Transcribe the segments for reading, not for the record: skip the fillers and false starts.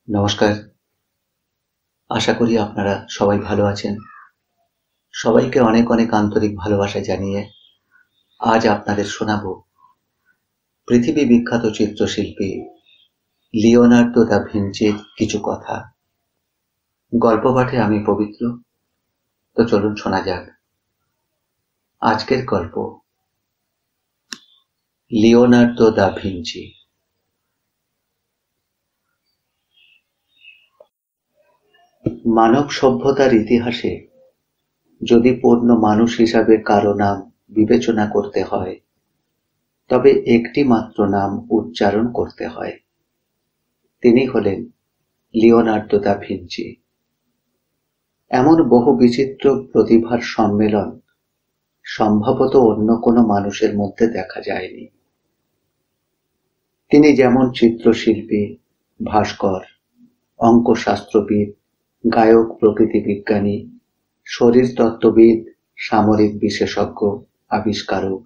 নমস্কার। আশা করি আপনারা সবাই ভালো আছেন। সবাইকে অনেক অনেক আন্তরিক ভালোবাসা জানিয়ে আজ আপনাদের শোনাবো পৃথিবী বিখ্যাত চিত্রশিল্পী লিওনার্দো দা ভিঞ্চির কিছু কথা। গল্প পাঠে আমি পবিত্র। তো চলুন শোনা যাক আজকের গল্প, লিওনার্দো দা ভিঞ্চি। মানব সভ্যতার ইতিহাসে যদি পূর্ণ মানুষ হিসাবে কারো নাম বিবেচনা করতে হয়, তবে একটি মাত্র নাম উচ্চারণ করতে হয়। তিনি হলেন লিওনার্দো দা ভিঞ্চি। এমন বহু বিচিত্র প্রতিভার সম্মেলন সম্ভবত অন্য কোনো মানুষের মধ্যে দেখা যায়নি। তিনি যেমন চিত্রশিল্পী, ভাস্কর, অঙ্কশাস্ত্রবিদ, গায়ক, প্রকৃতিবিজ্ঞানী, শরীরতত্ত্ববিদ, সামরিক বিশেষজ্ঞ, আবিষ্কারক,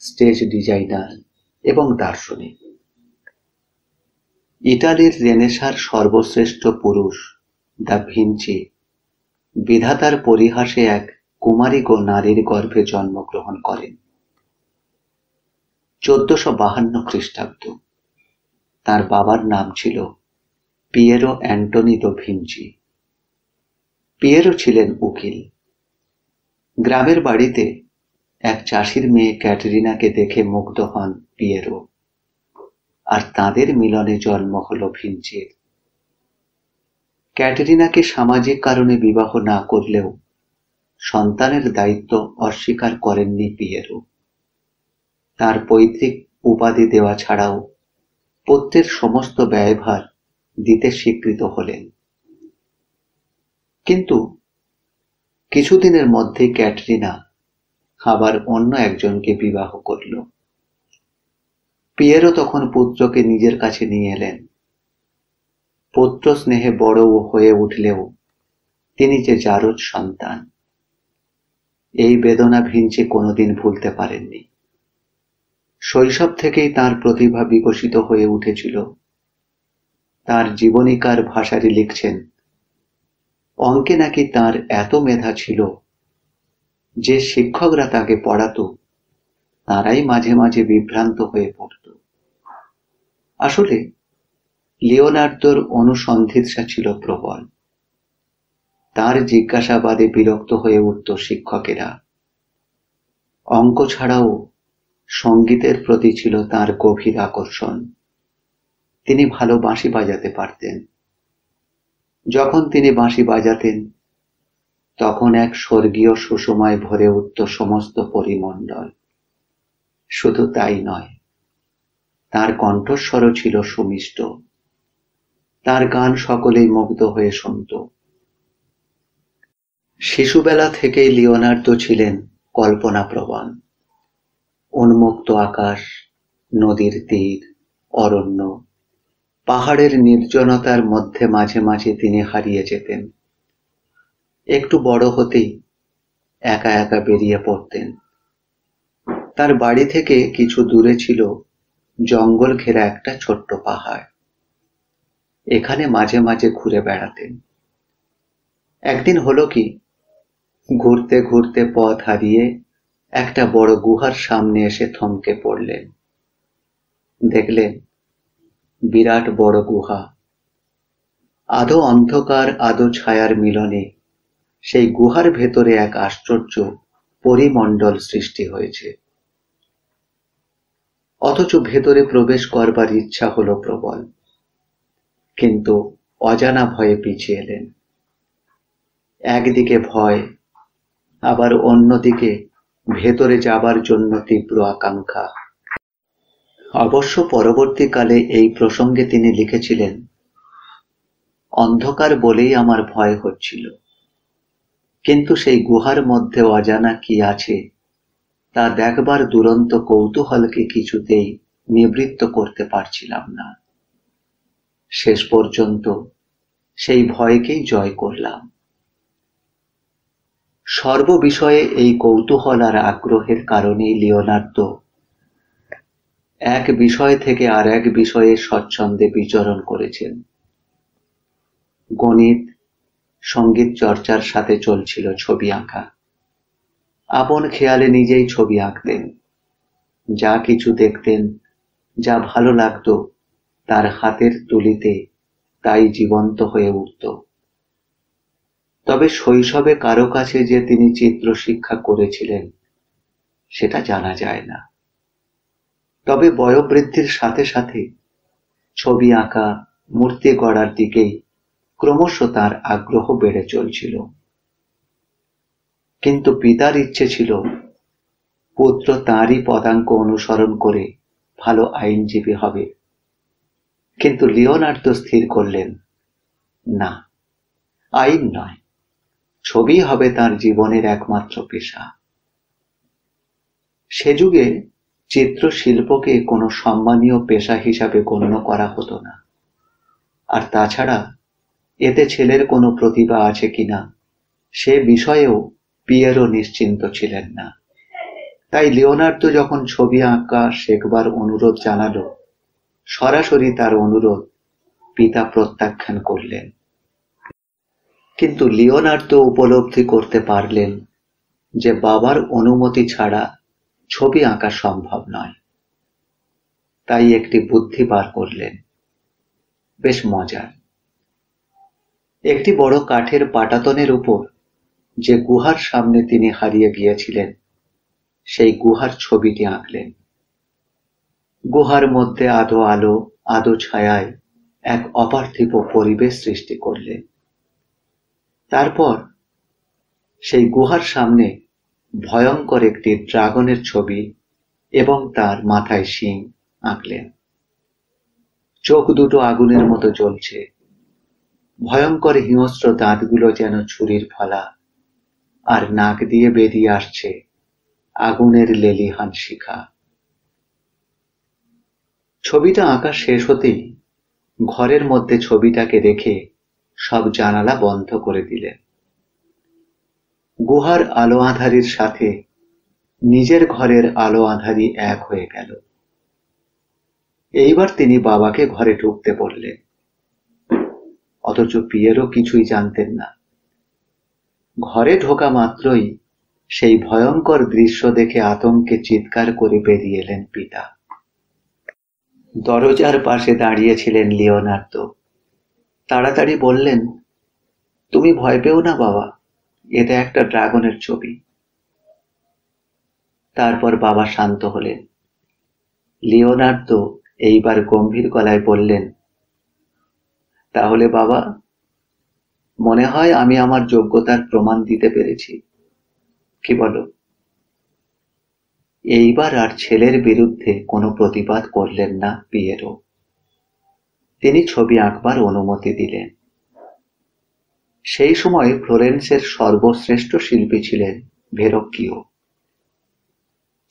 স্টেজ ডিজাইনার এবং দার্শনিক। ইতালির রেনেসাঁর সর্বশ্রেষ্ঠ পুরুষ দা ভিঞ্চি বিধাতার পরিহাসে এক কুমারী নারীর গর্ভে জন্মগ্রহণ করেন 1452 খ্রিস্টাব্দ। তার বাবার নাম ছিল পিয়েরো অ্যান্টোনি দো ভিঞ্চি। পিয়েরো ছিলেন উকিল। গ্রামের বাড়িতে এক চাষির মেয়ে ক্যাটরিনাকে দেখে মুগ্ধ হন পিয়েরো, আর তাদের মিলনে জন্ম হল ভিঞ্চির। ক্যাটরিনাকে সামাজিক কারণে বিবাহ না করলেও সন্তানের দায়িত্ব অস্বীকার করেননি পিয়েরো। তার পৈতৃক উপাধি দেওয়া ছাড়াও পুত্রের সমস্ত ব্যয়ভার দিতে স্বীকৃত হলেন। কিন্তু কিছুদিনের মধ্যেই ক্যাটরিনা আবার অন্য একজনকে বিবাহ করল। পিয়েরো তখন পুত্রকে নিজের কাছে নিয়ে এলেন। পুত্র স্নেহে বড় হয়ে উঠলেও তিনি যে জারজ সন্তান, এই বেদনা ভিঞ্চি কোনোদিন ভুলতে পারেননি। শৈশব থেকেই তার প্রতিভা বিকশিত হয়ে উঠেছিল। তার জীবনীকার ভাষারি লিখছেন, অঙ্কে নাকি তার এত মেধা ছিল যে শিক্ষকরা তাকে পড়াতো তারাই মাঝে মাঝে বিভ্রান্ত হয়ে পড়ত। আসলে লিওনার্দোর অনুসন্ধিৎসা ছিল প্রবল। তার জিজ্ঞাসাবাদে বিরক্ত হয়ে উঠত শিক্ষকেরা। অঙ্ক ছাড়াও সঙ্গীতের প্রতি ছিল তার গভীর আকর্ষণ। তিনি ভালো বাঁশি বাজাতে পারতেন। যখন তিনি বাঁশি বাজাতেন তখন এক স্বর্গীয় সুষমায় ভরে উঠত সমস্ত পরিমণ্ডল। শুধু তাই নয়, তার কণ্ঠস্বরও ছিল সুমিষ্ট। তার গান সকলেই মুগ্ধ হয়ে শুনত। শিশুবেলা থেকেই লিওনার্দো ছিলেন কল্পনাপ্রবণ। উন্মুক্ত আকাশ, নদীর তীর, অরণ্য, পাহাড়ের নির্জনতার মধ্যে মাঝে মাঝে তিনি হারিয়ে যেতেন। একটু বড় হতেই একা একা বেরিয়ে পড়তেন। তার বাড়ি থেকে কিছু দূরে ছিল জঙ্গল ঘেরা একটা ছোট্ট পাহাড়। এখানে মাঝে মাঝে ঘুরে বেড়াতেন। একদিন হলো কি, ঘুরতে ঘুরতে পথ হারিয়ে একটা বড় গুহার সামনে এসে থমকে পড়লেন। দেখলেন বিরাট বড় গুহা। আধো অন্ধকার আধো ছায়ার মিলনে সেই গুহার ভেতরে এক আশ্চর্য পরিমণ্ডল সৃষ্টি হয়েছে। অথচ ভেতরে প্রবেশ করবার ইচ্ছা হলো প্রবল, কিন্তু অজানা ভয়ে পিছিয়ে এলেন। একদিকে ভয়, আবার অন্যদিকে ভেতরে যাবার জন্য তীব্র আকাঙ্ক্ষা। অবশ্য পরবর্তীকালে এই প্রসঙ্গে তিনি লিখেছিলেন, অন্ধকার বলেই আমার ভয় হচ্ছিল, কিন্তু সেই গুহার মধ্যে অজানা কি আছে তা দেখবার দুরন্ত কৌতূহলকে কিছুতেই নিবৃত্ত করতে পারছিলাম না। শেষ পর্যন্ত সেই ভয়কেই জয় করলাম। সর্ববিষয়ে এই কৌতূহল আর আগ্রহের কারণেই লিওনার্দো এক বিষয় থেকে আর এক বিষয়ে স্বচ্ছন্দে বিচরণ করেছেন। গণিত, সঙ্গীত চর্চার সাথে চলছিল ছবি আঁকা। আপন খেয়ালে নিজেই ছবি আঁকতেন। যা কিছু দেখতেন, যা ভালো লাগতো, তার হাতের তুলিতে তাই জীবন্ত হয়ে উঠত। তবে শৈশবে কারো কাছে যে তিনি চিত্র শিক্ষা করেছিলেন সেটা জানা যায় না। তবে বয়োবৃদ্ধির সাথে সাথে ছবি আঁকা, মূর্তি গড়ার দিকেই ক্রমশ তার আগ্রহ বেড়ে চলছিল। কিন্তু পিতার ইচ্ছে ছিল পুত্র তাঁরই পদাঙ্ক অনুসরণ করে ভালো আইনজীবী হবে। কিন্তু লিওনার্দো স্থির করলেন, না, আইন নয়, ছবি হবে তার জীবনের একমাত্র পেশা। সে যুগে চিত্রশিল্পকে কোনো সম্মানীয় পেশা হিসাবে গণ্য করা হতো না। আর তাছাড়া এতে ছেলের কোনো প্রতিভা আছে কিনা সে বিষয়েও পিয়েরো নিশ্চিন্ত ছিলেন না। তাই লিওনার্দো যখন ছবি আঁকা শেখবার অনুরোধ জানালো, সরাসরি তার অনুরোধ পিতা প্রত্যাখ্যান করলেন। কিন্তু লিওনার্দো উপলব্ধি করতে পারলেন যে বাবার অনুমতি ছাড়া ছবি আঁকা সম্ভব নয়। তাই একটি বুদ্ধি বার করলেন, বেশ মজার। একটি বড় কাঠের পাটাতনের উপর যে গুহার সামনে তিনি হারিয়ে গিয়েছিলেন সেই গুহার ছবিটি আঁকলেন। গুহার মধ্যে আধো আলো আধো ছায়ায় এক অপার্থিব পরিবেশ সৃষ্টি করলেন। তারপর সেই গুহার সামনে ভয়ঙ্কর একটি ড্রাগনের ছবি এবং তার মাথায় শিং আঁকলেন। চোখ দুটো আগুনের মতো জ্বলছে, ভয়ঙ্কর হিংস্র দাঁতগুলো যেন ছুরির ফলা, আর নাক দিয়ে বেরিয়ে আসছে আগুনের লেলিহান শিখা। ছবিটা আঁকা শেষ হতেই ঘরের মধ্যে ছবিটাকে রেখে সব জানালা বন্ধ করে দিলেন। গুহার আলো আঁধারির সাথে নিজের ঘরের আলো আঁধারি এক হয়ে গেল। এইবার তিনি বাবাকে ঘরে ঢুকতে বললেন, অথচ পিয়েরো কিছুই জানতেন না। ঘরে ঢোকা মাত্রই সেই ভয়ঙ্কর দৃশ্য দেখে আতঙ্কে চিৎকার করে বেরিয়ে এলেন পিতা। দরজার পাশে দাঁড়িয়েছিলেন লিওনার্দো। তাড়াতাড়ি বললেন, তুমি ভয় পেও না বাবা, এটা একটা ড্রাগনের ছবি। তারপর বাবা শান্ত হলেন। লিওনার্দো এইবার গম্ভীর গলায় বললেন, তাহলে বাবা, মনে হয় আমি আমার যোগ্যতার প্রমাণ দিতে পেরেছি, কি বলো? এইবার আর ছেলের বিরুদ্ধে কোনো প্রতিবাদ করলেন না পিয়েরো। তিনি ছবি আঁকবার অনুমতি দিলেন। সেই সময় ফ্লোরেন্সের সর্বশ্রেষ্ঠ শিল্পী ছিলেন ভেরোক্কিও।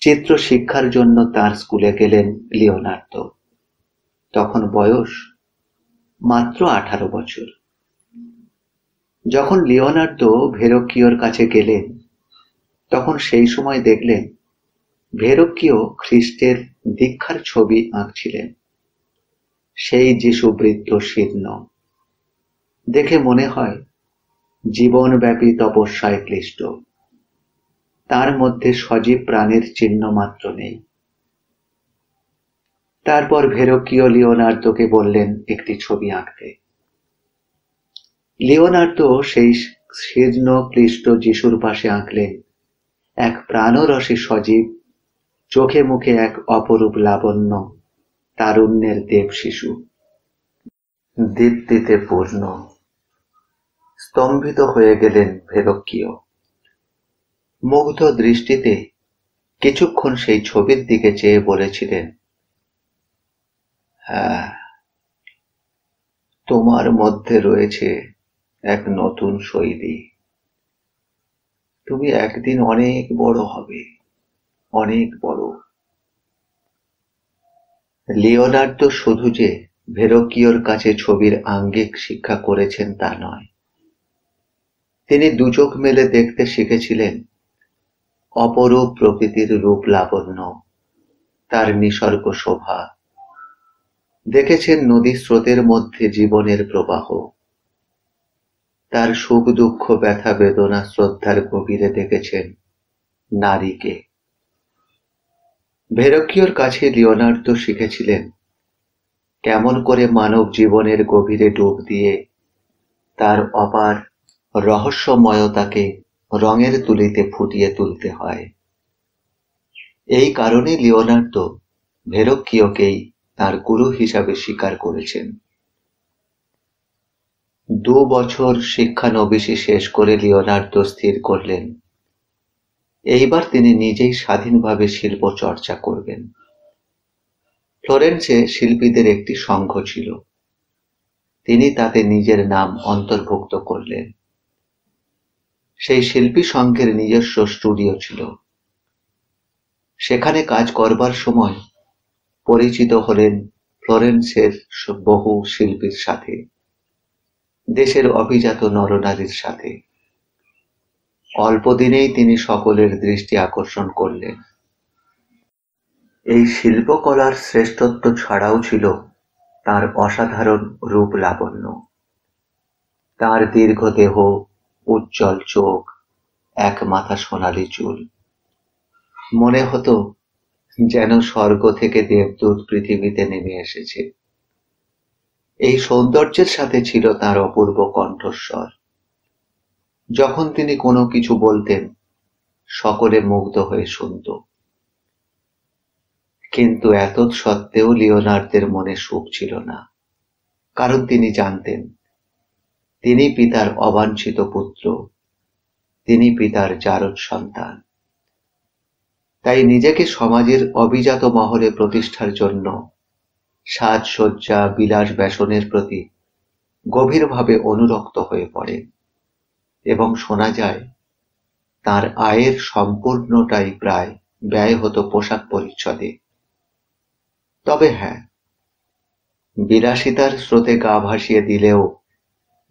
চিত্র শিক্ষার জন্য তার স্কুলে গেলেন লিওনার্দো। তখন বয়স মাত্র 18 বছর। যখন লিওনার্দো ভেরোক্কিওর কাছে গেলেন তখন সেই সময় দেখলেন ভেরোক্কিও খ্রিস্টের দীক্ষার ছবি আঁকছিলেন। সেই যিশুবৃত্ত শীর্ণ, দেখে মনে হয় জীবনব্যাপী তপস্যায় ক্লিষ্ট। তার মধ্যে সজীব প্রাণের চিহ্ন মাত্র নেই। তারপর ভেরোক্কিও লিওনার্দোকে বললেন একটি ছবি আঁকতে। লিওনার্দো সেই শীর্ণ ক্লিষ্ট যিশুর পাশে আঁকলেন এক প্রাণরসী সজীব, চোখে মুখে এক অপরূপ লাবণ্য, তারুণ্যের দেব শিশু, দীপ্তিতে পূর্ণ। স্তম্ভিত হয়ে গেলেন ভেরোক্কিও। মুগ্ধ দৃষ্টিতে কিছুক্ষণ সেই ছবির দিকে চেয়ে বলেছিলেন, হ্যাঁ, তোমার মধ্যে রয়েছে এক নতুন শৈলী। তুমি একদিন অনেক বড় হবে, অনেক বড়। লিওনার্দো শুধু যে ভেরোক্কিওর কাছে ছবির আঙ্গিক শিক্ষা করেছেন তা নয়, তিনি দুচোখ মেলে দেখতে শিখেছিলেন অপরূপ প্রকৃতির রূপ লাবণ্য, তার নিসর্গ শোভা। দেখেছেন নদী স্রোতের মধ্যে জীবনের প্রবাহ, তার সুখ দুঃখ ব্যথা বেদনা শ্রদ্ধার গভীরে দেখেছেন নারীকে। ভেরোক্কিওর কাছে লিওনার্দো শিখেছিলেন কেমন করে মানব জীবনের গভীরে ডুব দিয়ে তার অপার রহস্যময়তাকে রঙের তুলিতে ফুটিয়ে তুলতে হয়। এই কারণে লিওনার্দো ভেরোক্কিওকেই তার গুরু হিসাবে স্বীকার করেছেন। 2 বছর শিক্ষানবিশি শেষ করে লিওনার্দো স্থির করলেন এইবার তিনি নিজেই স্বাধীনভাবে শিল্প চর্চা করবেন। ফ্লোরেন্সে শিল্পীদের একটি সংঘ ছিল, তিনি তাতে নিজের নাম অন্তর্ভুক্ত করলেন। সেই শিল্পী সংঘের নিজস্ব স্টুডিও ছিল। সেখানে কাজ করবার সময় পরিচিত হলেন ফ্লোরেন্সের বহু শিল্পীর সাথে, দেশের অভিজাত নরনারীর সাথে। অল্প দিনেই তিনি সকলের দৃষ্টি আকর্ষণ করলেন। এই শিল্পকলার শ্রেষ্ঠত্ব ছাড়াও ছিল তার অসাধারণ রূপ লাবণ্য। তার দীর্ঘ দেহ, উজ্জ্বল চোখ, এক মাথা সোনালি চুল, মনে হতো যেন স্বর্গ থেকে দেবদূত পৃথিবীতে নেমে এসেছে। এই সৌন্দর্যের সাথে ছিল তার অপূর্ব কণ্ঠস্বর। যখন তিনি কোনো কিছু বলতেন সকলে মুগ্ধ হয়ে শুনত। কিন্তু এত সত্ত্বেও লিওনার্দের মনে সুখ ছিল না, কারণ তিনি জানতেন তিনি পিতার অবাঞ্ছিত পুত্র, তিনি পিতার জারজ সন্তান। তাই নিজেকে সমাজের অভিজাত মহলে প্রতিষ্ঠার জন্য সাজসজ্জা বিলাস ব্যসনের প্রতি গভীরভাবে অনুরক্ত হয়ে পড়েন এবং শোনা যায় তার আয়ের সম্পূর্ণটাই প্রায় ব্যয় হতো পোশাক পরিচ্ছদে। তবে হ্যাঁ, বিলাসিতার স্রোতে গা ভাসিয়ে দিলেও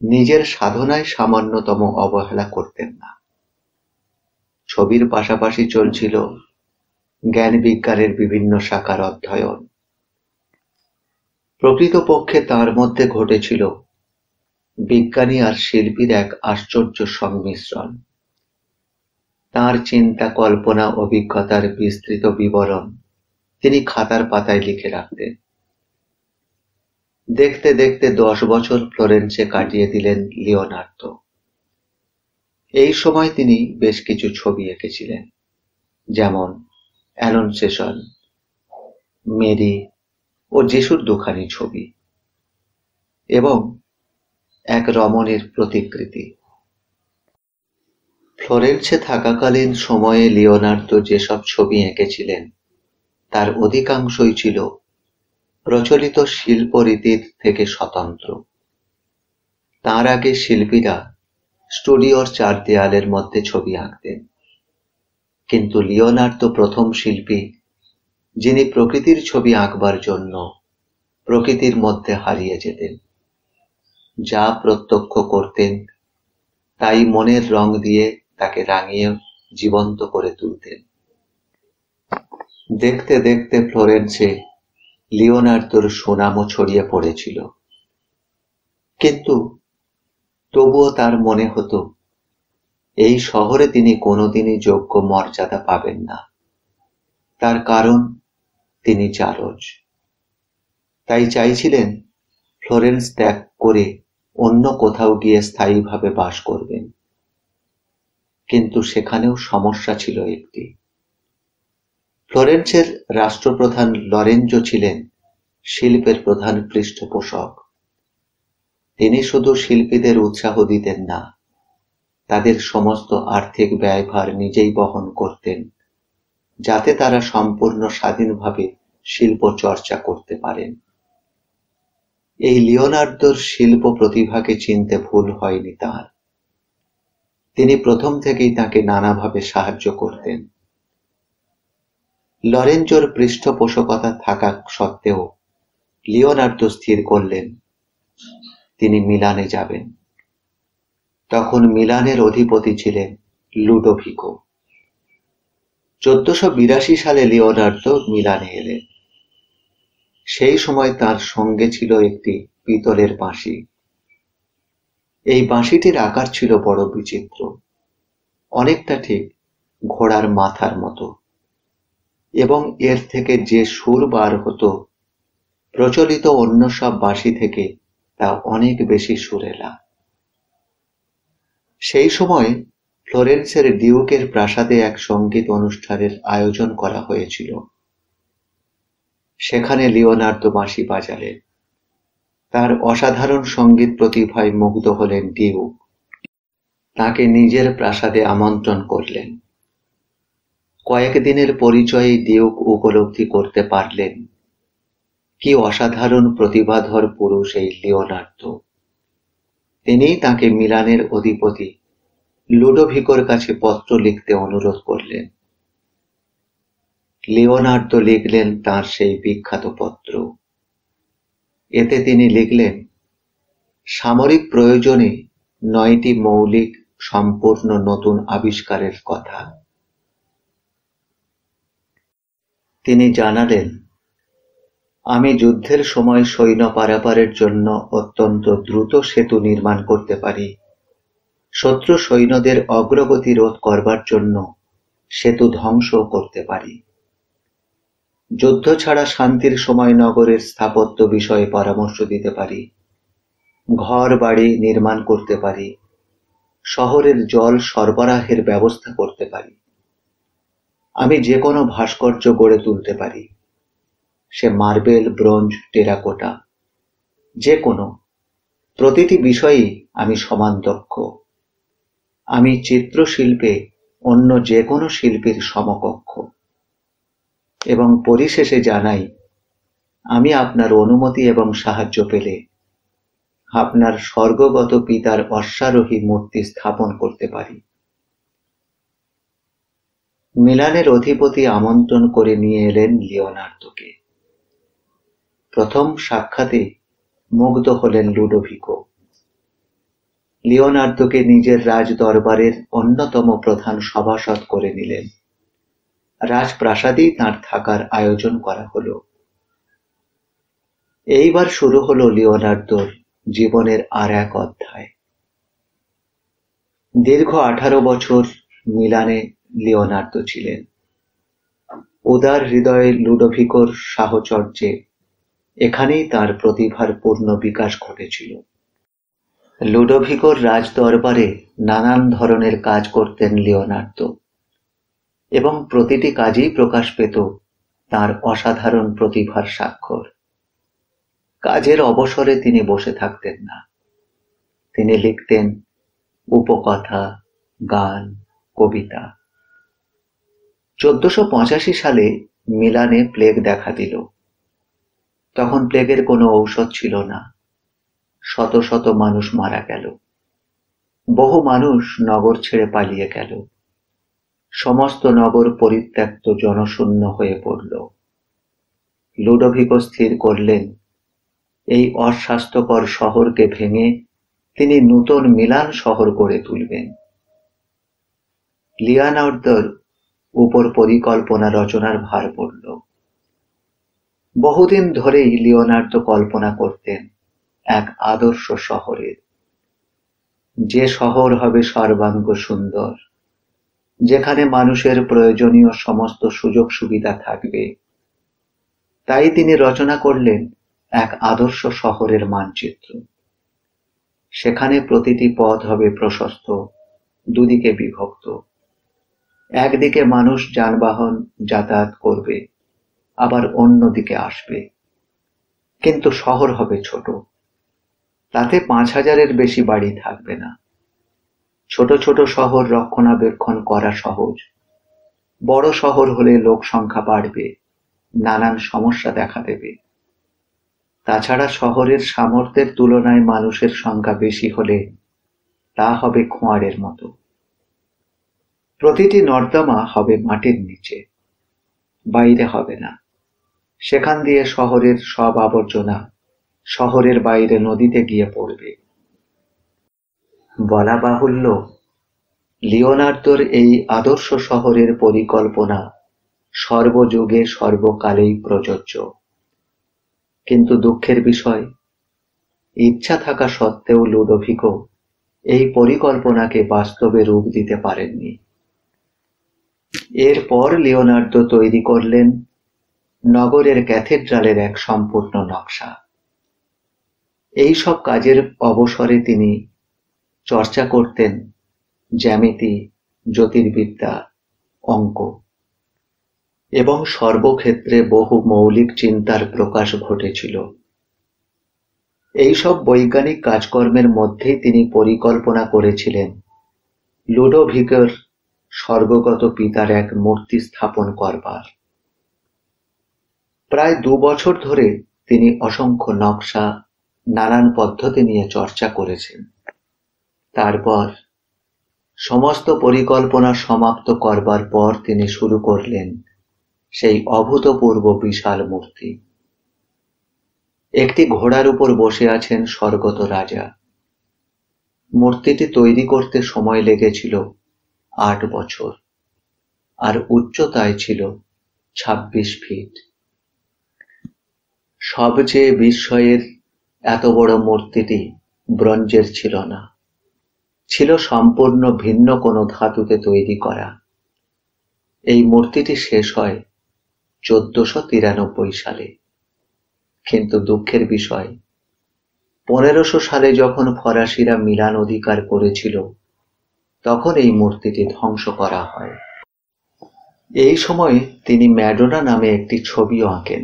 নিজের সাধনায় সামান্যতম অবহেলা করতেন না। ছবির পাশাপাশি চলছিল জ্ঞান বিজ্ঞানের বিভিন্ন শাখার অধ্যয়ন। প্রকৃতপক্ষে তার মধ্যে ঘটেছিল বিজ্ঞানী আর শিল্পীর এক আশ্চর্য সংমিশ্রণ। তার চিন্তা কল্পনা অভিজ্ঞতার বিস্তৃত বিবরণ তিনি খাতার পাতায় লিখে রাখতেন। দেখতে দেখতে 10 বছর ফ্লোরেন্সে কাটিয়ে দিলেন লিওনার্দো। এই সময় তিনি বেশ কিছু ছবি এঁকেছিলেন, যেমন অ্যানোন্সেশন, মেরি ও যিশুর দুখানি ছবি, এবং এক রমণীর প্রতিকৃতি। ফ্লোরেন্সে থাকাকালীন সময়ে লিওনার্দো যেসব ছবি এঁকেছিলেন তার অধিকাংশই ছিল প্রচলিত শিল্পরীতির থেকে স্বতন্ত্র। তার আগে শিল্পীরা স্টুডিওর 4 দেয়ালের মধ্যে ছবি আঁকতেন, কিন্তু লিওনার্দো প্রথম শিল্পী যিনি প্রকৃতির ছবি আঁকবার জন্য প্রকৃতির মধ্যে হারিয়ে যেতেন। যা প্রত্যক্ষ করতেন তাই মনের রং দিয়ে তাকে রাঙিয়ে জীবন্ত করে তুলতেন। দেখতে দেখতে ফ্লোরেন্সে লিওনার্দোর সুনামও ছড়িয়ে পড়েছিল, কিন্তু তবুও তার মনে হতো এই শহরে তিনি কোনোদিনই যোগ্য মর্যাদা পাবেন না। তার কারণ তিনি জারজ। তাই চাইছিলেন ফ্লোরেন্স ত্যাগ করে অন্য কোথাও গিয়ে স্থায়ীভাবে বাস করবেন। কিন্তু সেখানেও সমস্যা ছিল একটি। ফ্লোরেন্সের রাষ্ট্রপ্রধান লরেঞ্জো ছিলেন শিল্পের প্রধান পৃষ্ঠপোষক। তিনি শুধু শিল্পীদের উৎসাহ দিতেন না, তাদের সমস্ত আর্থিক ব্যয়ভার নিজেই বহন করতেন, যাতে তারা সম্পূর্ণ স্বাধীনভাবে শিল্প চর্চা করতে পারেন। এই লিওনার্দোর শিল্প প্রতিভাকে চিনতে ভুল হয়নি তাঁর। তিনি প্রথম থেকেই তাকে নানাভাবে সাহায্য করতেন। লরেঞ্জোর পৃষ্ঠপোষকতা থাকা সত্ত্বেও লিওনার্দো স্থির করলেন তিনি মিলানে যাবেন। তখন মিলানের অধিপতি ছিলেন লুডোভিকো। 1482 সালে লিওনার্দো মিলানে এলেন। সেই সময় তার সঙ্গে ছিল একটি পিতলের বাঁশি। এই বাঁশিটির আকার ছিল বড় বিচিত্র, অনেকটা ঠিক ঘোড়ার মাথার মতো, এবং এর থেকে যে সুর বার হতো প্রচলিত অন্য সব বাঁশি থেকে তা অনেক বেশি সুরেলা। সেই সময় ফ্লোরেন্সের ডিউকের প্রাসাদে এক সঙ্গীত অনুষ্ঠানের আয়োজন করা হয়েছিল। সেখানে লিওনার্দো বাঁশি বাজালেন। তার অসাধারণ সঙ্গীত প্রতিভায় মুগ্ধ হলেন ডিউক। তাকে নিজের প্রাসাদে আমন্ত্রণ করলেন। কয়েকদিনের পরিচয়ে ডিউক উপলব্ধি করতে পারলেন কি অসাধারণ প্রতিভাধর পুরুষ এই লিওনার্দো। তিনিই তাকে মিলানের অধিপতি লুডোভিকোর কাছে পত্র লিখতে অনুরোধ করলেন। লিওনার্দো লিখলেন তাঁর সেই বিখ্যাত পত্র। এতে তিনি লিখলেন সামরিক প্রয়োজনে 9টি মৌলিক সম্পূর্ণ নতুন আবিষ্কারের কথা। তিনি জানালেন, আমি যুদ্ধের সময় সৈন্য পারাপারের জন্য অত্যন্ত দ্রুত সেতু নির্মাণ করতে পারি। শত্রু সৈন্যদের অগ্রগতি রোধ করবার জন্য সেতু ধ্বংস করতে পারি। যুদ্ধ ছাড়া শান্তির সময় নগরের স্থাপত্য বিষয়ে পরামর্শ দিতে পারি। ঘর বাড়ি নির্মাণ করতে পারি। শহরের জল সরবরাহের ব্যবস্থা করতে পারি। আমি যে কোনো ভাস্কর্য গড়ে তুলতে পারি, সে মার্বেল, ব্রোঞ্জ, টেরাকোটা, যে কোনো, প্রতিটি বিষয়েই আমি সমান দক্ষ। আমি চিত্রশিল্পে অন্য যে কোনো শিল্পীর সমকক্ষ। এবং পরিশেষে জানাই, আমি আপনার অনুমতি এবং সাহায্য পেলে আপনার স্বর্গগত পিতার অশ্বারোহী মূর্তি স্থাপন করতে পারি। মিলানের অধিপতি আমন্ত্রণ করে নিয়ে এলেন লিওনার্দোকে। প্রথম সাক্ষাতে মুগ্ধ হলেন লুডোভিকো। লিওনার্দোকে নিজের রাজ দরবারের অন্যতম প্রধান সভাসদ করে নিলেন। রাজপ্রাসাদেই তাঁর থাকার আয়োজন করা হলো। এইবার শুরু হলো লিওনার্দোর জীবনের আর এক অধ্যায়। দীর্ঘ 18 বছর মিলানে লিওনার্দো ছিলেন। উদার হৃদয়ে লুডোভিকোর সাহচর্যে এখানেই তার প্রতিভার পূর্ণ বিকাশ ঘটেছিল। লুডোভিকোর রাজদরবারে নানান ধরনের কাজ করতেন লিওনার্দো, এবং প্রতিটি কাজেই প্রকাশ পেত তার অসাধারণ প্রতিভার স্বাক্ষর। কাজের অবসরে তিনি বসে থাকতেন না। তিনি লিখতেন উপকথা, গান, কবিতা। 1485 সালে মিলানে প্লেগ দেখা দিল। তখন প্লেগের কোনো ঔষধ ছিল না। শত শত মানুষ মারা গেল। বহু মানুষ নগর ছেড়ে পালিয়ে গেল। সমস্ত নগর পরিত্যক্ত, জনশূন্য হয়ে পড়ল। লুডোভিকো স্থির করলেন, এই অস্বাস্থ্যকর শহরকে ভেঙে তিনি নূতন মিলান শহর গড়ে তুলবেন। লিওনার্দোর উপর পরিকল্পনা রচনার ভার পড়ল। বহুদিন ধরেই লিওনার্দো কল্পনা করতেন এক আদর্শ শহরের, যে শহর হবে সর্বাঙ্গ সুন্দর, যেখানে মানুষের প্রয়োজনীয় সমস্ত সুযোগ সুবিধা থাকবে। তাই তিনি রচনা করলেন এক আদর্শ শহরের মানচিত্র। সেখানে প্রতিটি পথ হবে প্রশস্ত, দুদিকে বিভক্ত। একদিকে মানুষ যানবাহন যাতায়াত করবে, আবার অন্যদিকে আসবে। কিন্তু শহর হবে ছোট। তাতে 5000-এর বেশি বাড়ি থাকবে না। ছোট ছোট শহর রক্ষণাবেক্ষণ করা সহজ। বড় শহর হলে লোক সংখ্যা বাড়বে, নানান সমস্যা দেখা দেবে। তাছাড়া শহরের সামর্থ্যের তুলনায় মানুষের সংখ্যা বেশি হলে তা হবে খোঁয়াড়ের মতো। প্রতিটি নর্দমা হবে মাটির নিচে, বাইরে হবে না। সেখান দিয়ে শহরের সব আবর্জনা শহরের বাইরে নদীতে গিয়ে পড়বে। বলা বাহুল্য, লিওনার্দোর এই আদর্শ শহরের পরিকল্পনা সর্বযুগে সর্বকালেই প্রযোজ্য। কিন্তু দুঃখের বিষয়, ইচ্ছা থাকা সত্ত্বেও লুডোভিকো এই পরিকল্পনাকে বাস্তবে রূপ দিতে পারেননি। এরপর লিওনার্দো তৈরি করলেন নগরের ক্যাথেড্রালের এক সম্পূর্ণ নকশা। এই সব কাজের অবসরে তিনি চর্চা করতেন জ্যামিতি, জ্যোতির্বিদ্যা, অঙ্ক এবং সর্বক্ষেত্রে বহু মৌলিক চিন্তার প্রকাশ ঘটেছিল। এই সব বৈজ্ঞানিক কাজকর্মের মধ্যেই তিনি পরিকল্পনা করেছিলেন লুডোভিকর স্বর্গগত পিতার এক মূর্তি স্থাপন করবার। প্রায় 2 বছর ধরে তিনি অসংখ্য নকশা, নানান পদ্ধতি নিয়ে চর্চা করেছেন। তারপর সমস্ত পরিকল্পনা সমাপ্ত করবার পর তিনি শুরু করলেন সেই অভূতপূর্ব বিশাল মূর্তি। একটি ঘোড়ার উপর বসে আছেন স্বর্গত রাজা। মূর্তিটি তৈরি করতে সময় লেগেছিল 8 বছর, আর উচ্চতায় ছিল 26 ফিট। সবচেয়ে বিস্ময়ের, এত বড় মূর্তিটি ব্রোঞ্জের ছিল না, ছিল সম্পূর্ণ ভিন্ন কোনো ধাতুতে তৈরি করা। এই মূর্তিটি শেষ হয় 1493 সালে। কিন্তু দুঃখের বিষয়, 1500 সালে যখন ফরাসিরা মিলান অধিকার করেছিল, তখন এই মূর্তিটি ধ্বংস করা হয়। এই সময় তিনি ম্যাডোনা নামে একটি ছবিও আঁকেন।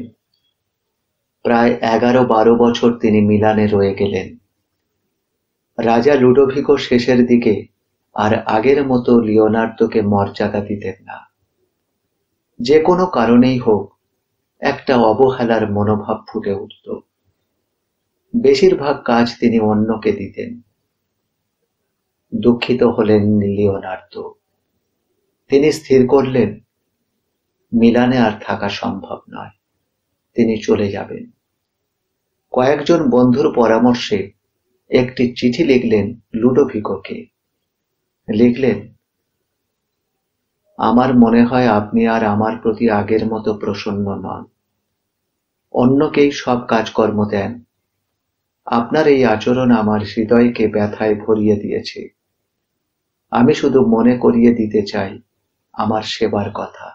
প্রায় 11-12 বছর তিনি মিলানে রয়ে গেলেন। রাজা লুডোভিকো শেষের দিকে আর আগের মতো লিওনার্দোকে মর্যাদা দিতেন না। যে কোনো কারণেই হোক, একটা অবহেলার মনোভাব ফুটে উঠত। বেশিরভাগ কাজ তিনি অন্যকে দিতেন। দুঃখিত হলেন লিওনার্দো। তিনি স্থির করলেন মিলানে আর থাকা সম্ভব নয়, তিনি চলে যাবেন। কয়েকজন বন্ধুর পরামর্শে একটি চিঠি লিখলেন লুডোভিকোকে। লিখলেন, আমার মনে হয় আপনি আর আমার প্রতি আগের মতো প্রসন্ন নন। অন্যকেই সব কাজকর্ম দেন। আপনার এই আচরণ আমার হৃদয়কে ব্যথায় ভরিয়ে দিয়েছে। আমি শুধু মনে করিয়ে দিতে চাই আমার সেবার কথা।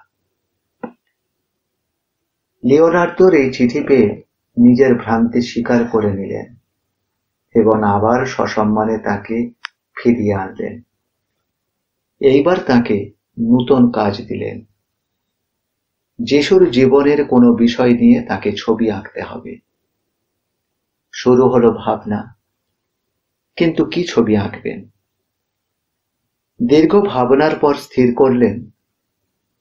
লিওনার্দোর এই চিঠি পেয়ে নিজের ভ্রান্তি স্বীকার করে নিলেন এবং আবার সসম্মানে তাকে ফিরিয়ে আনলেন। এইবার তাকে নূতন কাজ দিলেন। যিশুর জীবনের কোনো বিষয় নিয়ে তাকে ছবি আঁকতে হবে। শুরু হলো ভাবনা, কিন্তু কি ছবি আঁকবেন? দীর্ঘ ভাবনার পর স্থির করলেন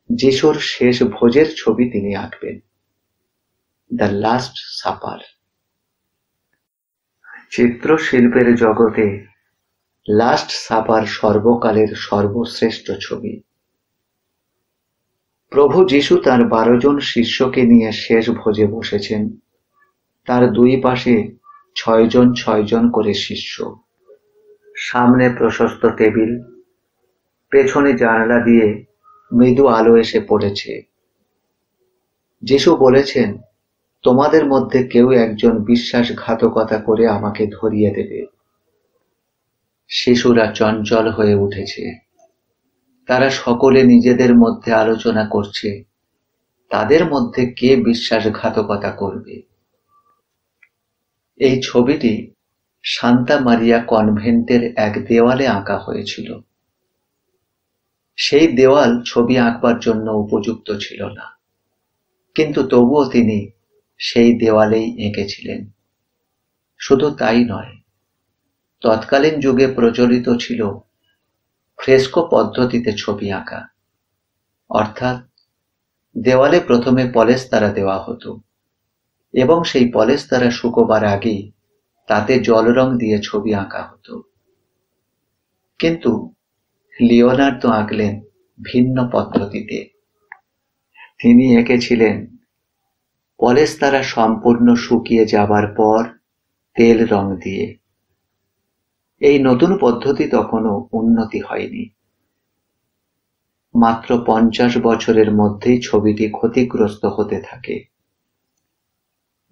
যিশুর শেষ ভোজের ছবি তিনি আঁকবেন, দ্য লাস্ট সাপার। চিত্রশিল্পের জগতে লাস্ট সাপার সর্বকালের সর্বশ্রেষ্ঠ ছবি। প্রভু যিশু তার 12 জন শিষ্যকে নিয়ে শেষ ভোজে বসেছেন। তার দুই পাশে 6 জন 6 জন করে শিষ্য। সামনে প্রশস্ত টেবিল, পেছনে জানালা দিয়ে মৃদু আলো এসে পড়েছে। যিশু বলেছেন, তোমাদের মধ্যে কেউ একজন বিশ্বাসঘাতকতা করে আমাকে ধরিয়ে দেবে। শিশুরা চঞ্চল হয়ে উঠেছে। তারা সকলে নিজেদের মধ্যে আলোচনা করছে তাদের মধ্যে কে বিশ্বাসঘাতকতা করবে। এই ছবিটি সান্তা মারিয়া কনভেন্টের এক দেওয়ালে আঁকা হয়েছিল। সেই দেওয়াল ছবি আঁকবার জন্য উপযুক্ত ছিল না, কিন্তু তবুও তিনি সেই দেওয়ালেই এঁকেছিলেন। শুধু তাই নয়, তৎকালীন যুগে প্রচলিত ছিল ফ্রেস্কো পদ্ধতিতে ছবি আঁকা, অর্থাৎ দেওয়ালে প্রথমে পলেস্তারা দেওয়া হতো এবং সেই পলেস্তারা শুকোবার আগেই তাতে জল রং দিয়ে ছবি আঁকা হতো। কিন্তু লিওনার্দো আঁকলেন ভিন্ন পদ্ধতিতে। তিনি এঁকেছিলেন পলেস্তারা সম্পূর্ণ শুকিয়ে যাবার পর তেল রং দিয়ে। এই নতুন পদ্ধতি তখনও উন্নতি হয়নি। মাত্র 50 বছরের মধ্যেই ছবিটি ক্ষতিগ্রস্ত হতে থাকে।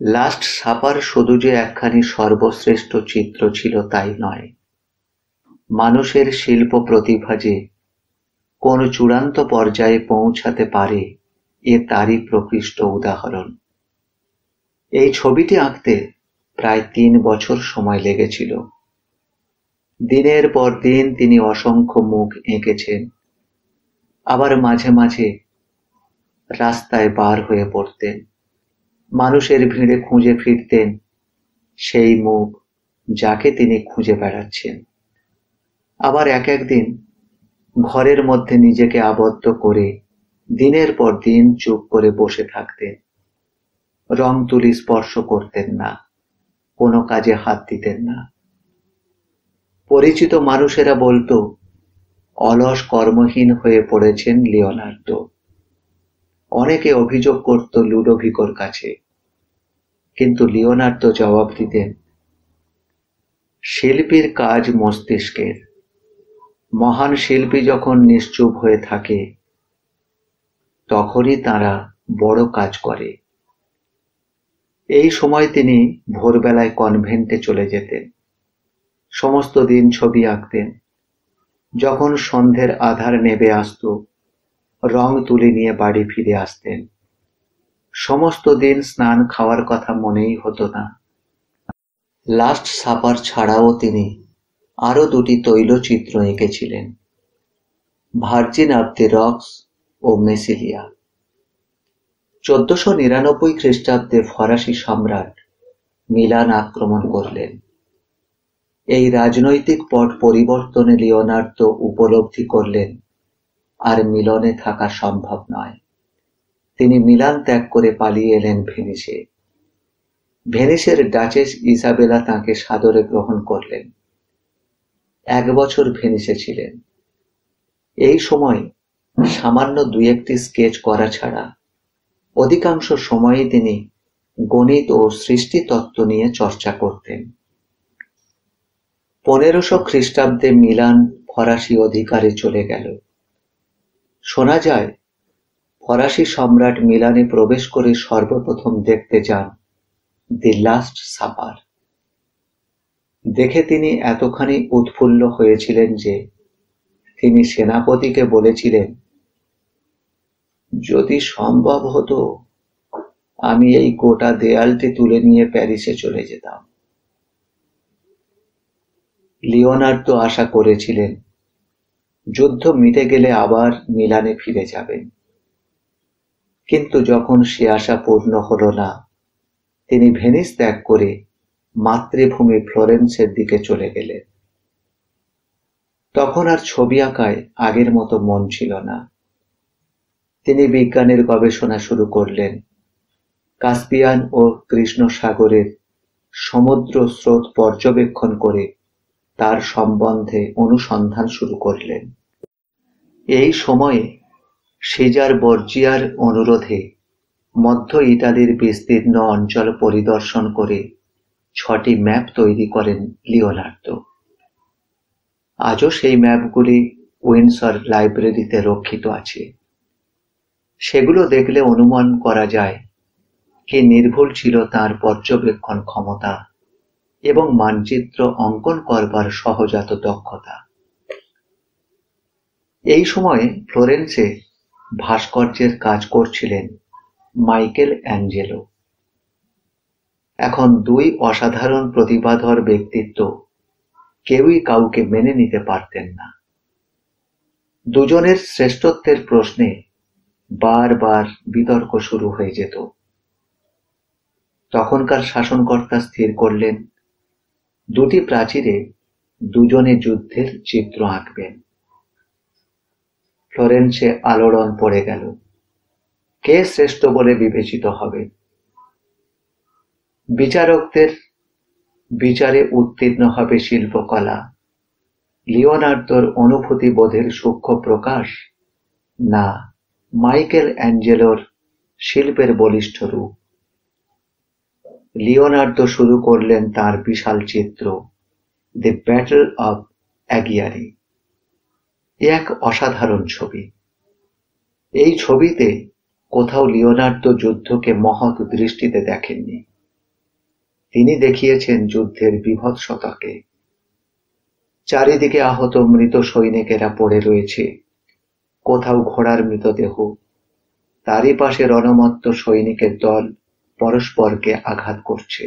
লাস্ট সাপার শুধু যে একখানি সর্বশ্রেষ্ঠ চিত্র ছিল তাই নয়, মানুষের শিল্প প্রতিভা যে কোন চূড়ান্ত পর্যায়ে পৌঁছাতে পারে এ তারই প্রকৃষ্ট উদাহরণ। এই ছবিটি আঁকতে প্রায় 3 বছর সময় লেগেছিল। দিনের পর দিন তিনি অসংখ্য মুখ এঁকেছেন, আবার মাঝে মাঝে রাস্তায় বার হয়ে পড়তেন, মানুষের ভিড়ে খুঁজে ফিরতেন সেই মুখ যাকে তিনি খুঁজে বেড়াচ্ছেন। আবার এক একদিন ঘরের মধ্যে নিজেকে আবদ্ধ করে দিনের পর দিন চুপ করে বসে থাকতেন, রং তুলি স্পর্শ করতেন না, কোনো কাজে হাত দিতেন না। পরিচিত মানুষেরা বলতো অলস কর্মহীন হয়ে পড়েছেন লিওনার্দো। অনেকে অভিযোগ করত লুডোভিকোর কাছে, কিন্তু লিওনার্দো জবাব দিতেন, শিল্পীর কাজ মস্তিষ্কের। মহান শিল্পী যখন নিশ্চুপ হয়ে থাকে তখনই তারা বড় কাজ করে। এই সময় তিনি ভোরবেলায় কনভেন্টে চলে যেতেন, সমস্ত দিন ছবি আঁকতেন। যখন সন্ধ্যের আধার নেমে আসত রং তুলি নিয়ে বাড়ি ফিরে আসতেন। সমস্ত দিন স্নান খাওয়ার কথা মনেই হতো না। লাস্ট সাপার ছাড়াও তিনি আরো 2টি তৈলচিত্র এঁকেছিলেন, ভার্জিন অব দি রক্স ও মেসিলিয়া। 1499 খ্রিস্টাব্দে ফরাসি সম্রাট মিলান আক্রমণ করলেন। এই রাজনৈতিক পট পরিবর্তনে লিওনার্দো উপলব্ধি করলেন আর মিলনে থাকা সম্ভব নয়। তিনি মিলান ত্যাগ করে পালিয়ে এলেন ভেনিসে। ভেনিসের ডাচেস ইসাবেলা তাঁকে সাদরে গ্রহণ করলেন। 1 বছর ভেনিসে ছিলেন। এই সময় সামান্য 2-1টি স্কেচ করা ছাড়া অধিকাংশ সময়ই তিনি গণিত ও সৃষ্টিতত্ত্ব নিয়ে চর্চা করতেন। 1500 খ্রিস্টাব্দে মিলান ফরাসি অধিকারে চলে গেল। শোনা যায় ফরাসি সম্রাট মিলানে প্রবেশ করে সর্বপ্রথম দেখতে যান দি লাস্ট সাপার। দেখে তিনি এতখানি উৎফুল্ল হয়েছিলেন যে তিনি সেনাপতিকে বলেছিলেন, যদি সম্ভব হতো আমি এই গোটা দেয়ালটি তুলে নিয়ে প্যারিসে চলে যেতাম। লিওনার্দো আশা করেছিলেন যুদ্ধ মিটে গেলে আবার মিলানে ফিরে যাবেন, কিন্তু যখন সে আশা পূর্ণ হলো না, তিনি ভেনিস ত্যাগ করে মাতৃভূমি ফ্লোরেন্সের দিকে চলে গেলেন। তখন আর ছবি আঁকায় আগের মতো মন ছিল না। তিনি বিজ্ঞানের গবেষণা শুরু করলেন, কাস্পিয়ান ও কৃষ্ণ সাগরের সমুদ্র স্রোত পর্যবেক্ষণ করে তার সম্বন্ধে অনুসন্ধান শুরু করলেন। এই সময়ে সিজার বর্জিয়ার অনুরোধে মধ্য ইটালির বিস্তীর্ণ অঞ্চল পরিদর্শন করে 6টি ম্যাপ তৈরি করেন লিওনার্দো। আজও সেই ম্যাপগুলি উইন্ডসর লাইব্রেরিতে রক্ষিত আছে। সেগুলো দেখলে অনুমান করা যায় কি নির্ভুল ছিল তার পর্যবেক্ষণ ক্ষমতা এবং মানচিত্র অঙ্কন করবার সহজাত দক্ষতা। এই সময়ে ফ্লোরেন্সে ভাস্কর্যের কাজ করছিলেন মাইকেল অ্যাঞ্জেলো। এখন 2 অসাধারণ প্রতিভাধর ব্যক্তিত্ব কেউই কাউকে মেনে নিতে পারতেন না। দুজনের শ্রেষ্ঠত্বের প্রশ্নে বারবার বিতর্ক শুরু হয়ে যেত। তখনকার শাসনকর্তা স্থির করলেন 2টি প্রাচীরে দুজনে যুদ্ধের চিত্র আঁকবেন। ফ্লোরেন্সে আলোড়ন পড়ে গেল, কে শ্রেষ্ঠ বলে বিবেচিত হবে। বিচারকদের বিচারে উত্তীর্ণ হবে শিল্পকলা, লিওনার্দোর অনুভূতি বোধের সূক্ষ্ম প্রকাশ, না মাইকেল অ্যাঞ্জেলোর শিল্পের বলিষ্ঠ রূপ। লিওনার্দো শুরু করলেন তার বিশাল চিত্র দি ব্যাটল অব অ্যাগিয়ারি। এক অসাধারণ ছবি। এই ছবিতে কোথাও লিওনার্দো যুদ্ধকে মহৎ দৃষ্টিতে দেখেননি। তিনি দেখিয়েছেন যুদ্ধের বীভৎসতাকে। চারিদিকে আহত মৃত সৈনিকেরা পড়ে রয়েছে, কোথাও ঘোড়ার মৃতদেহ, তারই পাশে রণমত্ত সৈনিকের দল পরস্পরকে আঘাত করছে।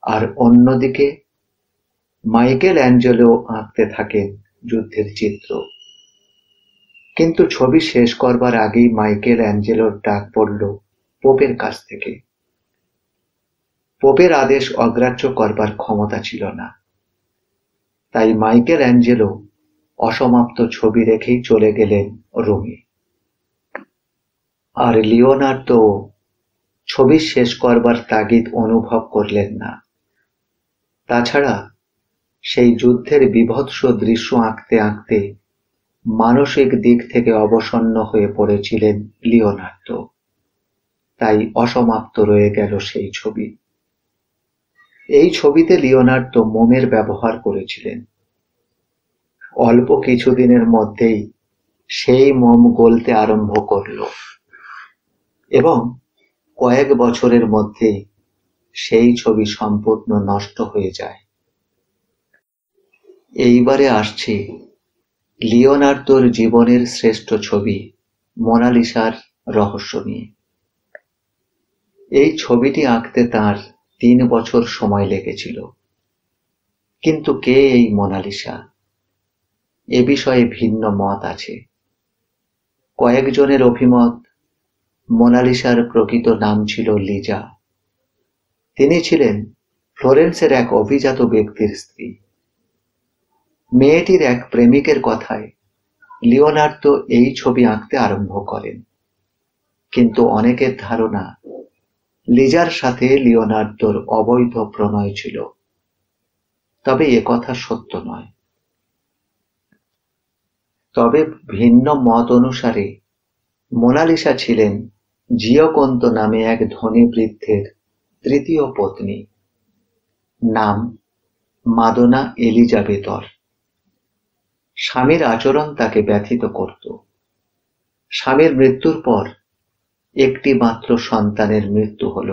আর অন্যদিকে মাইকেল অ্যাঞ্জেলো আঁকতে থাকেন যুদ্ধের চিত্র। কিন্তু ছবি শেষ করবার আগেই মাইকেল অ্যাঞ্জেলোর ডাক পড়ল পোপের কাছ থেকে। পোপের আদেশ অগ্রাহ্য করবার ক্ষমতা ছিল না, তাই মাইকেল অ্যাঞ্জেলো অসমাপ্ত ছবি রেখেই চলে গেলেন রোমে। আর লিওনার্দো ছবি শেষ করবার তাগিদ অনুভব করলেন না। তাছাড়া সেই যুদ্ধের বীভৎস দৃশ্য আঁকতে আঁকতে মানসিক দিক থেকে অবসন্ন হয়ে পড়েছিলেন লিওনার্দো, তাই অসমাপ্ত রয়ে গেল সেই ছবি। এই ছবিতে লিওনার্দো মোমের ব্যবহার করেছিলেন। অল্প কিছুদিনের মধ্যেই সেই মোম গলতে আরম্ভ করল এবং কয়েক বছরের মধ্যেই সেই ছবি সম্পূর্ণ নষ্ট হয়ে যায়। এইবারে আসছে লিওনার্দোর জীবনের শ্রেষ্ঠ ছবি মোনালিসার রহস্য নিয়ে। এই ছবিটি আঁকতে তাঁর 3 বছর সময় লেগেছিল। কিন্তু কে এই মোনালিসা, এ বিষয়ে ভিন্ন মত আছে। কয়েকজনের অভিমত মোনালিসার প্রকৃত নাম ছিল লিজা। তিনি ছিলেন ফ্লোরেন্সের এক অভিজাত ব্যক্তির স্ত্রী। মেয়েটির এক প্রেমিকের কথায় লিওনার্দো এই ছবি আঁকতে আরম্ভ করেন। কিন্তু অনেকের ধারণা লিজার সাথে লিওনার্দোর অবৈধ প্রণয় ছিল, তবে একথা সত্য নয়। তবে ভিন্ন মত অনুসারে মোনালিসা ছিলেন জিওকোন্তো নামে এক ধনী বৃদ্ধের তৃতীয় পত্নী, নাম মাদোনা এলিজাবেতর। স্বামীর আচরণ তাকে ব্যথিত করত। স্বামীর মৃত্যুর পর একটি মাত্র সন্তানের মৃত্যু হল।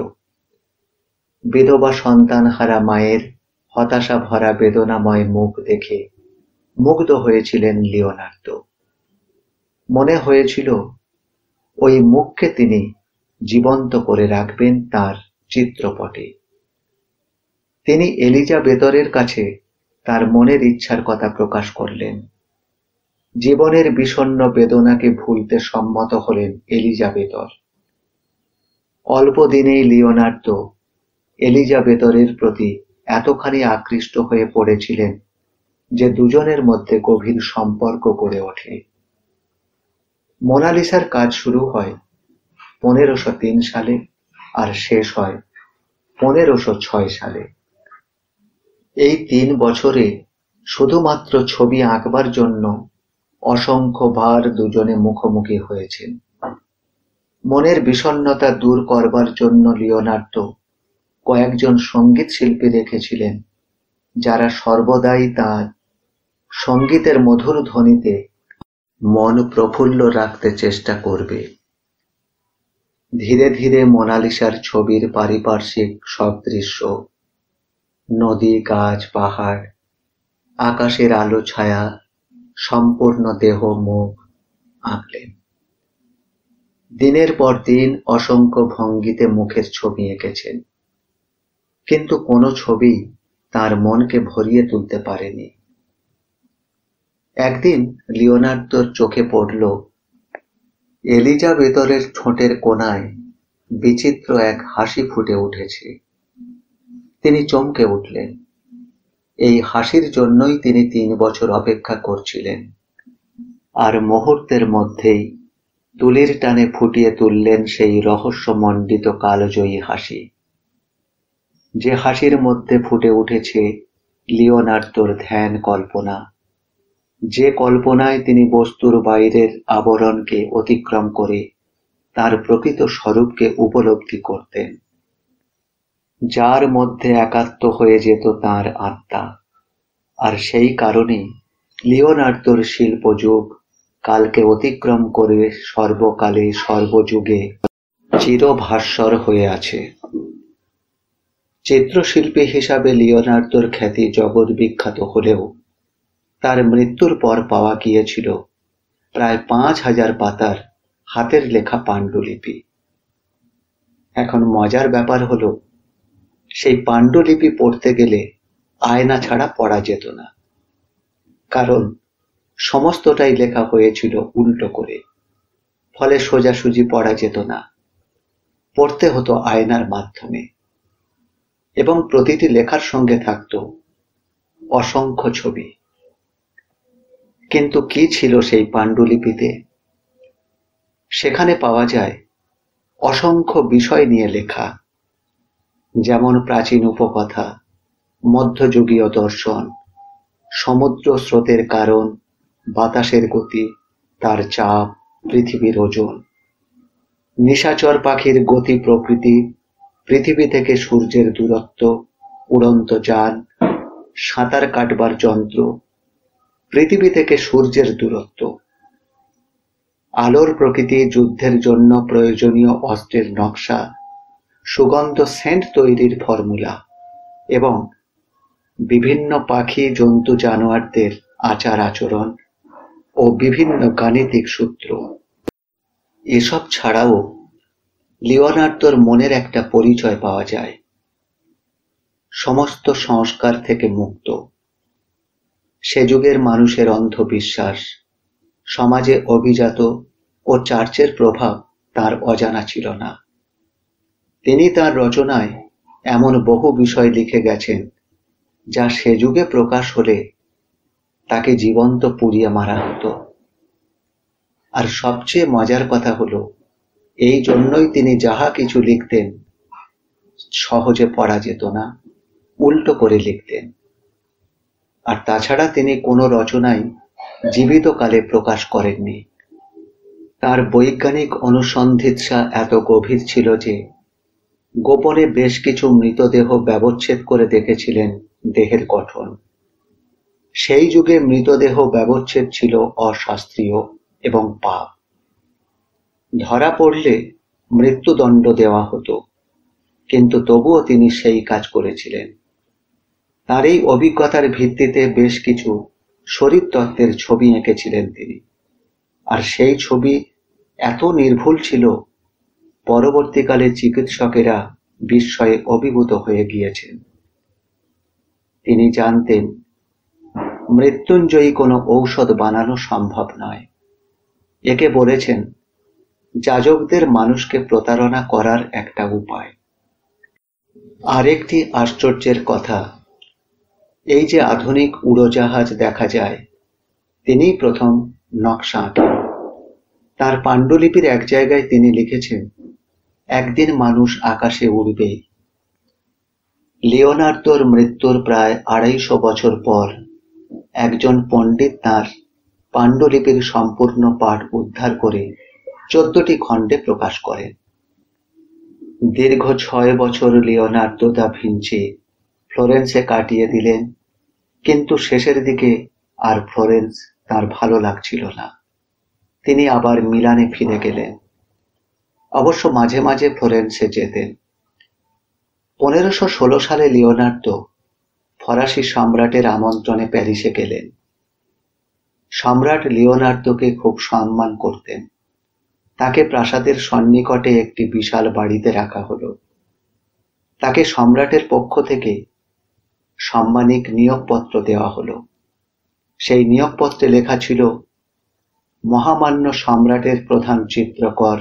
বিধবা সন্তানহারা মায়ের হতাশা ভরা বেদনাময় মুখ দেখে মুগ্ধ হয়েছিলেন লিওনার্দো। মনে হয়েছিল ওই মুখকে তিনি জীবন্ত করে রাখবেন তার চিত্রপটে। তিনি এলিজাবেতরের কাছে তার মনের ইচ্ছার কথা প্রকাশ করলেন। জীবনের বিষণ্ণ বেদনাকে ভুলতে সম্মত হলেন এলিজাবেতর। অল্প দিনেই লিওনার্দো এলিজাবেতরের প্রতি এতখানি আকৃষ্ট হয়ে পড়েছিলেন যে দুজনের মধ্যে গভীর সম্পর্ক গড়ে ওঠে। মোনালিসার কাজ শুরু হয় 1503 সালে আর শেষ হয় 1506 সালে। এই 3 বছরে শুধুমাত্র ছবি আঁকবার জন্য অসংখ্যবার দুজনে মুখোমুখি হয়েছেন। মনের বিষণ্ণতা দূর করবার জন্য লিওনার্দো কয়েকজন সঙ্গীত শিল্পী রেখেছিলেন, যারা সর্বদাই তাঁর সঙ্গীতের মধুর ধ্বনিতে মন প্রফুল্ল রাখতে চেষ্টা করবে। ধীরে ধীরে মোনালিসার ছবির পারিপার্শ্বিক সব দৃশ্য, নদী, গাছ, পাহাড়, আকাশের আলো ছায়া, সম্পূর্ণ দেহ, মুখ আঁকলেন। দিনের পর দিন অসংখ্য ভঙ্গিতে মুখের ছবি এঁকেছেন, কিন্তু কোনো ছবি তার মনকে ভরিয়ে তুলতে পারেনি। একদিন লিওনার্দোর চোখে পড়ল এলিজাবেতরের ঠোঁটের কোণায় বিচিত্র এক হাসি ফুটে উঠেছে। তিনি চমকে উঠলেন। এই হাসির জন্যই তিনি 3 বছর অপেক্ষা করছিলেন। আর মুহূর্তের মধ্যেই তুলির টানে ফুটিয়ে তুললেন সেই রহস্যমণ্ডিত কালজয়ী হাসি, যে হাসির মধ্যে ফুটে উঠেছে লিওনার্দোর ধ্যান কল্পনা, যে কল্পনায় তিনি বস্তুর বাইরের আবরণকে অতিক্রম করে তার প্রকৃত স্বরূপকে উপলব্ধি করতেন, যার মধ্যে একাত্ম হয়ে যেত তাঁর আত্মা। আর সেই কারণে লিওনার্দোর শিল্পযুগ কালকে অতিক্রম করে সর্বকালে সর্বযুগে চিরভাস্বর হয়ে আছে। চিত্রশিল্পী হিসাবে লিওনার্দোর খ্যাতি জগৎ বিখ্যাত হলেও তার মৃত্যুর পর পাওয়া গিয়েছিল প্রায় ৫,০০০ পাতার হাতের লেখা পাণ্ডুলিপি। এখন মজার ব্যাপার হলো, সেই পাণ্ডুলিপি পড়তে গেলে আয়না ছাড়া পড়া যেত না, কারণ সমস্তটাই লেখা হয়েছিল উল্টো করে। ফলে সোজাসুজি পড়া যেত না, পড়তে হতো আয়নার মাধ্যমে। এবং প্রতিটি লেখার সঙ্গে থাকত অসংখ্য ছবি। কিন্তু কি ছিল সেই পাণ্ডুলিপিতে? সেখানে পাওয়া যায় অসংখ্য বিষয় নিয়ে লেখা, যেমন প্রাচীন উপকথা, মধ্যযুগীয় দর্শন, সমুদ্র স্রোতের কারণ, বাতাসের গতি, তার চাপ, পৃথিবীর ওজন, নিশাচর পাখির গতি প্রকৃতি, পৃথিবী থেকে সূর্যের দূরত্ব, উড়ন্ত যান, সাঁতার কাটবার যন্ত্র, পৃথিবী থেকে সূর্যের দূরত্ব, আলোর প্রকৃতি, যুদ্ধের জন্য প্রয়োজনীয় অস্ত্রের নকশা, সুগন্ধ সেন্ট তৈরির ফর্মুলা এবং বিভিন্ন পাখি, জন্তু, জানোয়ারদের আচার আচরণ ও বিভিন্ন গাণিতিক সূত্র। এসব ছাড়াও লিওনার্দোর মনের একটা পরিচয় পাওয়া যায়, সমস্ত সংস্কার থেকে মুক্ত। সে যুগের মানুষের অন্ধবিশ্বাস, সমাজে অভিজাত ও চার্চের প্রভাব তার অজানা ছিল না। তিনি তার রচনায় এমন বহু বিষয় লিখে গেছেন যা সে যুগে প্রকাশ হলে তাকে জীবন্ত পুড়িয়ে মারা হতো। আর সবচেয়ে মজার কথা হলো, এই জন্যই তিনি যাহা কিছু লিখতেন সহজে পড়া যেত না, উল্টো করে লিখতেন। আর তাছাড়া তিনি কোনো রচনাই জীবিত কালে প্রকাশ করেননি। তার বৈজ্ঞানিক অনুসন্ধিৎসা এত গভীর ছিল যে গোপনে বেশ কিছু মৃতদেহ ব্যবচ্ছেদ করে দেখেছিলেন দেহের গঠন। সেই যুগে মৃতদেহ ব্যবচ্ছেদ ছিল অশাস্ত্রীয় এবং পাপ। ধরা পড়লে মৃত্যুদণ্ড দেওয়া হতো, কিন্তু তবুও তিনি সেই কাজ করেছিলেন। তার এই অভিজ্ঞতার ভিত্তিতে বেশ কিছু শরীরতত্ত্বের ছবি এঁকেছিলেন তিনি। আর সেই ছবি এত নির্ভুল ছিল, পরবর্তীকালে চিকিৎসকেরা বিস্ময়ে অভিভূত হয়ে গিয়েছেন। তিনি জানতেন মৃত্যুঞ্জয়ী কোনো ঔষধ বানানো সম্ভব নয়। একে বলেছেন যাজকদের মানুষকে প্রতারণা করার একটা উপায়। আরেকটি আশ্চর্যের কথা, এই যে আধুনিক উড়োজাহাজ দেখা যায়, তিনিই প্রথম নকশা আঁকেন। তার পাণ্ডুলিপির এক জায়গায় তিনি লিখেছেন, একদিন মানুষ আকাশে উড়বে। লিওনার্দোর মৃত্যুর প্রায় ২৫০ বছর পর একজন পণ্ডিত তাঁর পাণ্ডুলিপির সম্পূর্ণ পাঠ উদ্ধার করে ১৪টি খণ্ডে প্রকাশ করেন। দীর্ঘ ৬ বছর লিওনার্দো দা ভিঞ্চি ফ্লোরেন্সে কাটিয়ে দিলেন, কিন্তু শেষের দিকে আর ফ্লোরেন্স তার ভালো লাগছিল না। তিনি আবার মিলানে ফিরে গেলেন। অবশ্য মাঝে মাঝে ফ্লোরেন্সে যেতেন। ১৫১৬ সালে লিওনার্দো ফরাসি সম্রাটের আমন্ত্রণে প্যারিসে গেলেন। সম্রাট লিওনার্দোকে খুব সম্মান করতেন। তাকে প্রাসাদের সন্নিকটে একটি বিশাল বাড়িতে রাখা হলো। তাকে সম্রাটের পক্ষ থেকে সাম্মানিক নিয়োগপত্র দেওয়া হলো। সেই নিয়োগপত্রে লেখা ছিল, মহামান্য সম্রাটের প্রধান চিত্রকর,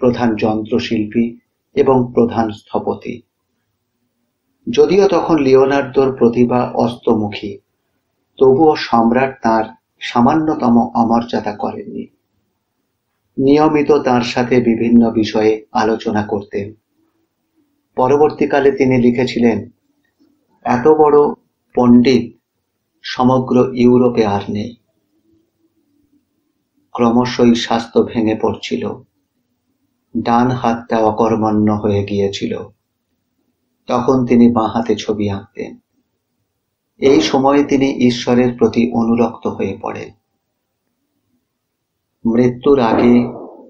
প্রধান যন্ত্রশিল্পী এবং প্রধান স্থপতি। যদিও তখন লিওনার্দোর প্রতিভা অস্তমুখী, তবুও সম্রাট তাঁর সামান্যতম অমর্যাদা করেননি। নিয়মিত তাঁর সাথে বিভিন্ন বিষয়ে আলোচনা করতেন। পরবর্তীকালে তিনি লিখেছিলেন, এত বড় পণ্ডিত সমগ্র ইউরোপে আর নেই। ক্রমশই স্বাস্থ্য ভেঙে পড়ছিল। ডান হাতটা অকর্মণ্য হয়ে গিয়েছিল। তখন তিনি বাঁ হাতে ছবি আঁকতেন। এই সময়ে তিনি ঈশ্বরের প্রতি অনুরক্ত হয়ে পড়েন। মৃত্যুর আগে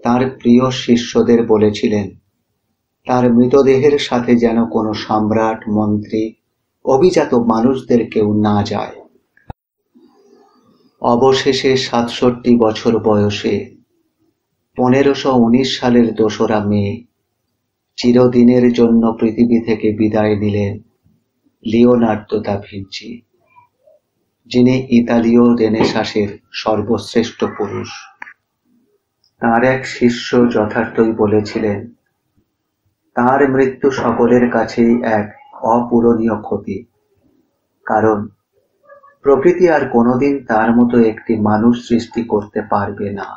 তার প্রিয় শিষ্যদের বলেছিলেন, তার মৃতদেহের সাথে যেন কোনো সম্রাট, মন্ত্রী, অভিজাত মানুষদের কেউ না যায়। অবশেষে ৬৭ বছর বয়সে ১৫১৯ সালের ২রা মে চিরদিনের জন্য পৃথিবী থেকে বিদায় নিলেন লিওনার্দো দা ভিঞ্চি, যিনি ইতালীয় রেনেসাঁসের সর্বশ্রেষ্ঠ পুরুষ। তাঁর এক শিষ্য যথার্থই বলেছিলেন, তাঁর মৃত্যু সকলের কাছেই এক অপূরণীয় ক্ষতি, কারণ প্রকৃতি আর কোনোদিন তার মতো একটি মানুষ সৃষ্টি করতে পারবে না।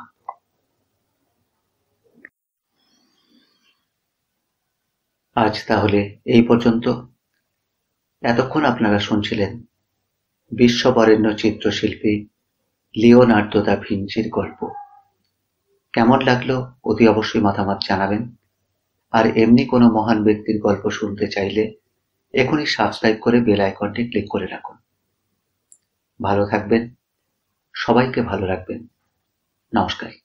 আজ তাহলে এই পর্যন্ত। এতক্ষণ আপনারা শুনছিলেন বিশ্ববরেণ্য চিত্রশিল্পী লিওনার্দো দা ভিঞ্চির গল্প। কেমন লাগলো অতি অবশ্যই মতামত জানাবেন। আর এমনি কোনো মহান ব্যক্তির গল্প শুনতে চাইলে এখনই সাবস্ক্রাইব করে বেল আইকনটি ক্লিক করে রাখুন। ভালো থাকবেন, সবাইকে ভালো রাখবেন। নমস্কার।